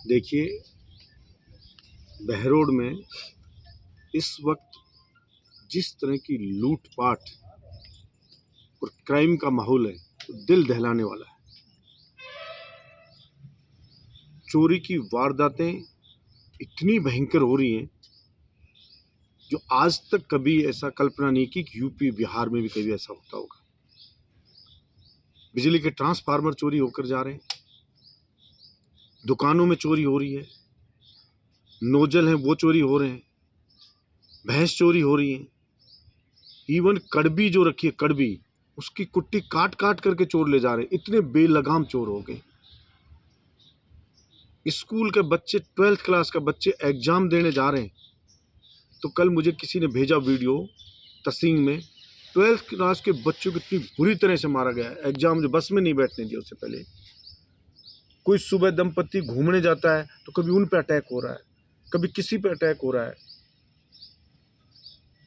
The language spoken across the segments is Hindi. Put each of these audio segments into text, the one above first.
देखिए, बहरोड में इस वक्त जिस तरह की लूट-पाट और क्राइम का माहौल है, तो दिल दहलाने वाला है। चोरी की वारदातें इतनी भयंकर हो रही हैं, जो आज तक कभी ऐसा कल्पना नहीं की कि यूपी, बिहार में भी कभी ऐसा होता होगा। बिजली के ट्रांसफार्मर चोरी होकर जा रहे हैं, दुकानों में चोरी हो रही है, नोजल हैं वो चोरी हो रहे हैं, भैंस चोरी हो रही हैं, इवन कड़बी जो रखी है कड़बी, उसकी कुट्टी काट काट करके चोर ले जा रहे हैं। इतने बेलगाम चोर हो गए। स्कूल के बच्चे, 12th क्लास का बच्चे एग्जाम देने जा रहे हैं, तो कल मुझे किसी ने भेजा वीडियो तसींग में 12th क्लास के बच्चों को इतनी बुरी तरह से मारा गया है। एग्जाम जो बस में नहीं बैठने दिया उससे पहले। कोई सुबह दंपत्ति घूमने जाता है तो कभी उन पे अटैक हो रहा है, कभी किसी पे अटैक हो रहा है।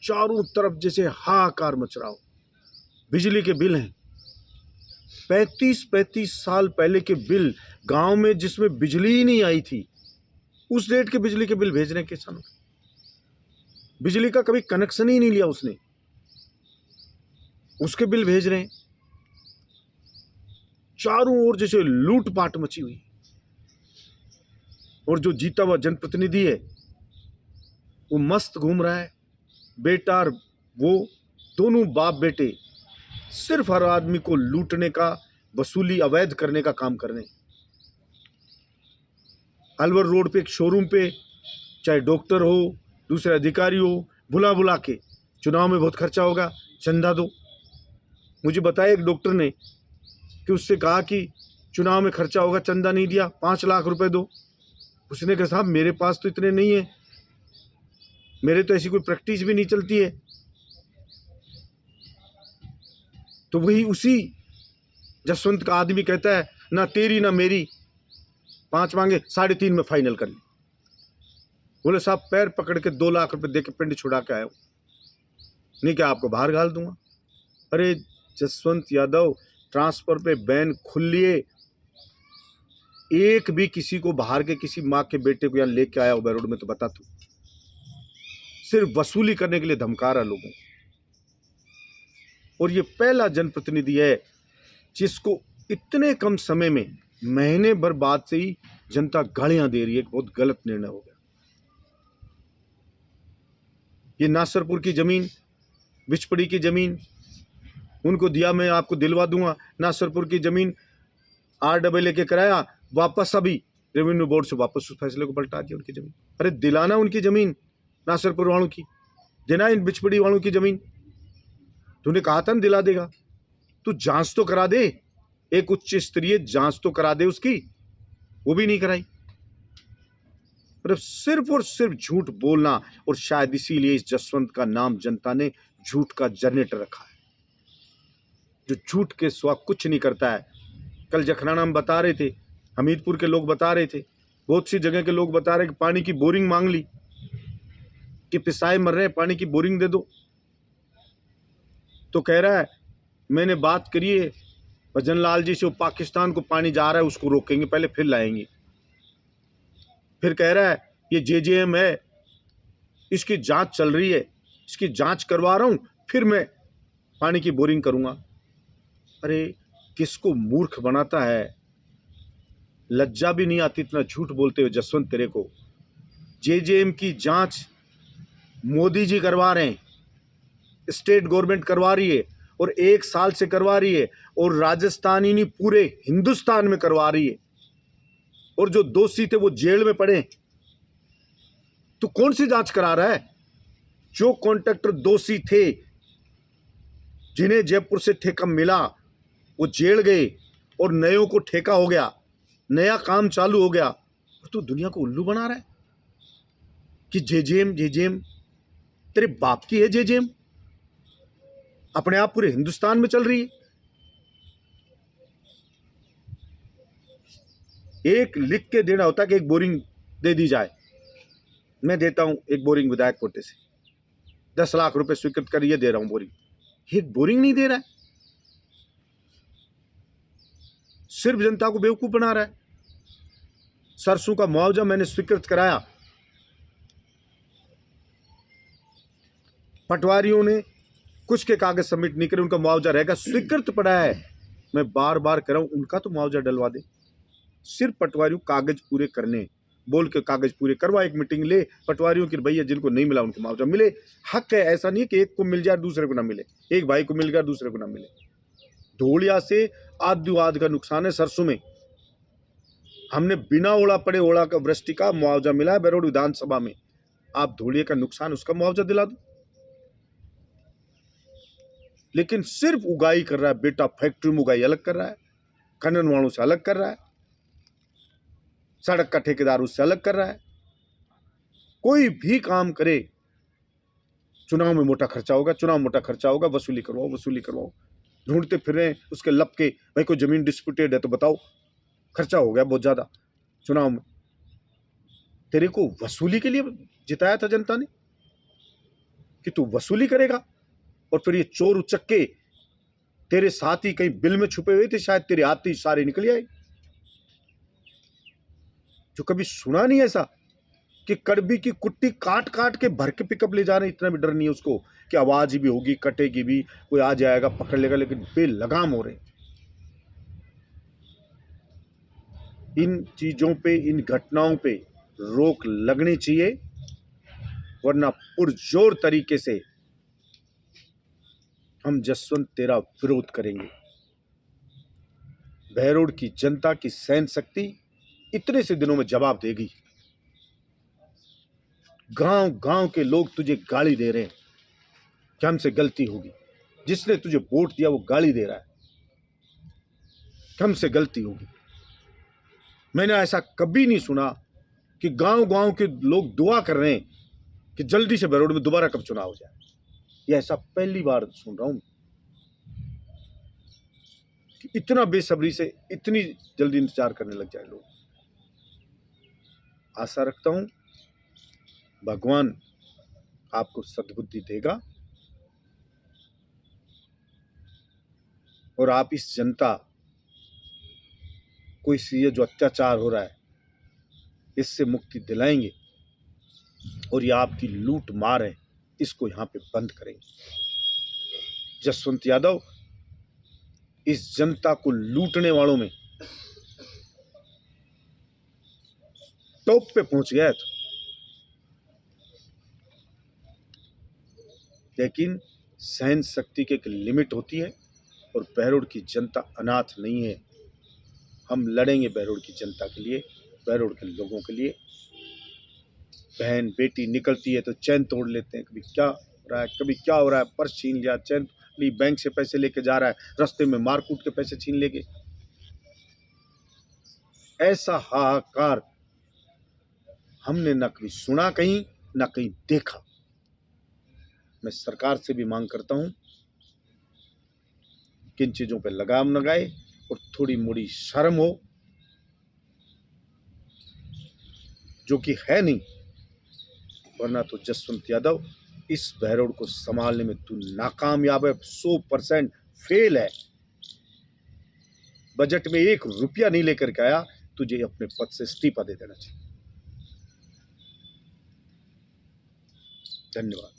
चारों तरफ जैसे हाहाकार मच रहा हो। बिजली के बिल हैं 35-35 साल पहले के बिल, गांव में जिसमें बिजली ही नहीं आई थी, उस रेट के बिजली के बिल भेज रहे हैं किसानों के। बिजली का कभी कनेक्शन ही नहीं लिया उसने, उसके बिल भेज रहे हैं। चारों ओर जैसे लूटपाट मची हुई। और जो जीता हुआ जनप्रतिनिधि है वो मस्त घूम रहा है। बेटा और वो दोनों बाप बेटे सिर्फ हर आदमी को लूटने का, वसूली अवैध करने का काम कर रहे हैं। अलवर रोड पे एक शोरूम पे, चाहे डॉक्टर हो, दूसरे अधिकारी हो, बुला बुला के चुनाव में बहुत खर्चा होगा, चंदा दो। मुझे बताया एक डॉक्टर ने कि उससे कहा कि चुनाव में खर्चा होगा, चंदा नहीं दिया, 5 लाख रुपए दो। उसने कहा साहब मेरे पास तो इतने नहीं है, मेरे तो ऐसी कोई प्रैक्टिस भी नहीं चलती है। तो वही उसी जसवंत का आदमी कहता है ना तेरी ना मेरी, 5 मांगे 3.5 में फाइनल कर ली। बोले साहब पैर पकड़ के 2 लाख रुपए दे के पिंड छुड़ा के आया हूं, नहीं क्या आपको बाहर घाल दूंगा। अरे जसवंत यादव, ट्रांसफर पे बैन खुल लिए, एक भी किसी को बाहर के किसी माँ के बेटे को यहाँ लेके आया हो बैरोड में तो बता तू। सिर्फ वसूली करने के लिए धमका रहा लोगों। और ये पहला जनप्रतिनिधि है जिसको इतने कम समय में, महीने भर बाद से ही जनता गालियां दे रही है। बहुत गलत निर्णय हो गया। ये नासरपुर की जमीन, बिचपड़ी की जमीन उनको दिया, मैं आपको दिलवा दूंगा। नासरपुर की जमीन RAA के कराया वापस, अभी रेवेन्यू बोर्ड से वापस उस फैसले को पलटा दिया उनकी जमीन। अरे दिलाना उनकी जमीन, नासरपुर वालों की देना, इन बिचपड़ी वालों की जमीन। तूने कहा था ना दिला देगा, तू जांच तो करा दे, एक उच्च स्तरीय जांच तो करा दे उसकी, वो भी नहीं कराई। पर सिर्फ और सिर्फ झूठ बोलना, और शायद इसीलिए इस जसवंत का नाम जनता ने झूठ का जनरेटर रखा है, जो झूठ के सिवा कुछ नहीं करता है। कल जखराना में बता रहे थे, हमीरपुर के लोग बता रहे थे, बहुत सी जगह के लोग बता रहे कि पानी की बोरिंग मांग ली, कि पिसाए मर रहे हैं, पानी की बोरिंग दे दो। तो कह रहा है मैंने बात करी है भजन लाल जी से, वो पाकिस्तान को पानी जा रहा है उसको रोकेंगे पहले फिर लाएंगे। फिर कह रहा है ये JJM है, इसकी जांच चल रही है, इसकी जांच करवा रहा हूं, फिर मैं पानी की बोरिंग करूंगा। अरे किसको मूर्ख बनाता है, लज्जा भी नहीं आती इतना झूठ बोलते हुए जसवंत तेरे को। JJM की जांच मोदी जी करवा रहे हैं, स्टेट गवर्नमेंट करवा रही है, और 1 साल से करवा रही है, और राजस्थान ही नहीं पूरे हिंदुस्तान में करवा रही है। और जो दोषी थे वो जेल में पड़े, तो कौन सी जांच करा रहा है? जो कॉन्ट्रैक्टर दोषी थे, जिन्हें जयपुर से ठेका मिला, वो जेल गए और नयों को ठेका हो गया, नया काम चालू हो गया। तो दुनिया को उल्लू बना रहा है कि JJM तेरे बाप की है। JJM अपने आप पूरे हिंदुस्तान में चल रही है। एक लिख के देना होता है कि एक बोरिंग दे दी जाए, मैं देता हूं एक बोरिंग विधायक कोटे से, 10 लाख रुपए स्वीकृत कर, ये दे रहा हूं बोरिंग। एक बोरिंग नहीं दे रहा है, सिर्फ जनता को बेवकूफ बना रहा है। सरसों का मुआवजा मैंने स्वीकृत कराया, पटवारियों ने कुछ के कागज सबमिट नहीं करे, उनका मुआवजा रहेगा, स्वीकृत पड़ा है। मैं बार बार कह रहा हूं उनका तो मुआवजा डलवा दे। सिर्फ पटवारियों कागज पूरे करने बोल के कागज पूरे करवा, एक मीटिंग ले पटवारियों की, भैया जिनको नहीं मिला उनको मुआवजा मिले, हक है। ऐसा नहीं है कि एक को मिल जाए दूसरे को ना मिले, एक भाई को मिल गया दूसरे को ना मिले। ढोलिया से आद्युआद का नुकसान है। सरसों में हमने बिना ओला पड़े ओला का वृष्टि का मुआवजा मिला है बहरोड विधानसभा में। आप ढोलिया का नुकसान उसका मुआवजा दिला दो। लेकिन सिर्फ उगाई कर रहा है बेटा, फैक्ट्री में उगाई अलग कर रहा है, खनन वालों से अलग कर रहा है, सड़क का ठेकेदार उससे अलग कर रहा है। कोई भी काम करे, चुनाव में मोटा खर्चा होगा, चुनाव मोटा खर्चा होगा, वसूली करवाओ वसूली करवाओ। ढूंढते फिर रहे हैं उसके लब के, भाई कोई जमीन डिस्प्यूटेड है तो बताओ, खर्चा हो गया बहुत ज्यादा चुनाव में। तेरे को वसूली के लिए जिताया था जनता ने कि तू वसूली करेगा, और फिर ये चोर उचक्के तेरे साथ ही कहीं बिल में छुपे हुए थे, शायद तेरे हाथ ही सारे निकल आए। जो कभी सुना नहीं ऐसा कि कड़बी की कुट्टी काट काट के भर के पिकअप ले जा रहे हैं, इतना भी डर नहीं है उसको कि आवाज भी होगी, कटेगी भी, कोई आ जाएगा पकड़ लेगा, लेकिन बेलगाम हो रहे। इन चीजों पे, इन घटनाओं पे रोक लगनी चाहिए, वरना पुरजोर तरीके से हम जसवंत तेरा विरोध करेंगे। बहरोड की जनता की सहन शक्ति इतने से दिनों में जवाब देगी। गांव गांव के लोग तुझे गाली दे रहे हैं कि हमसे गलती होगी, जिसने तुझे वोट दिया वो गाली दे रहा है कि हमसे गलती होगी। मैंने ऐसा कभी नहीं सुना कि गांव गांव के लोग दुआ कर रहे हैं कि जल्दी से बहरोड में दोबारा कब चुनाव हो जाए। ये ऐसा पहली बार सुन रहा हूं कि इतना बेसब्री से इतनी जल्दी इंतजार करने लग जाए लोग। आशा रखता हूं भगवान आपको सद्बुद्धि देगा और आप इस जनता को इस ये जो अत्याचार हो रहा है इससे मुक्ति दिलाएंगे, और ये आपकी लूट मार है इसको यहां पे बंद करेंगे। जसवंत यादव इस जनता को लूटने वालों में टॉप पे पहुंच गया था, लेकिन सहन शक्ति की एक लिमिट होती है, और बहरोड की जनता अनाथ नहीं है। हम लड़ेंगे बहरोड की जनता के लिए, बहरोड के लोगों के लिए। बहन बेटी निकलती है तो चैन तोड़ लेते हैं, कभी क्या हो रहा है, कभी क्या हो रहा है, पर्स छीन लिया, चैन, बैंक से पैसे लेके जा रहा है, रास्ते में मार कूट के पैसे छीन लेंगे। ऐसा हाहाकार हमने न कभी सुना कहीं, न कहीं देखा। मैं सरकार से भी मांग करता हूं कि इन चीजों पे लगाम लगाए और थोड़ी मोड़ी शर्म हो, जो कि है नहीं, वरना तो जसवंत यादव इस बहरोड को संभालने में तू नाकामयाब है, 100% फेल है। बजट में 1 रुपया नहीं लेकर के आया, तुझे अपने पद से इस्तीफा दे देना चाहिए। धन्यवाद।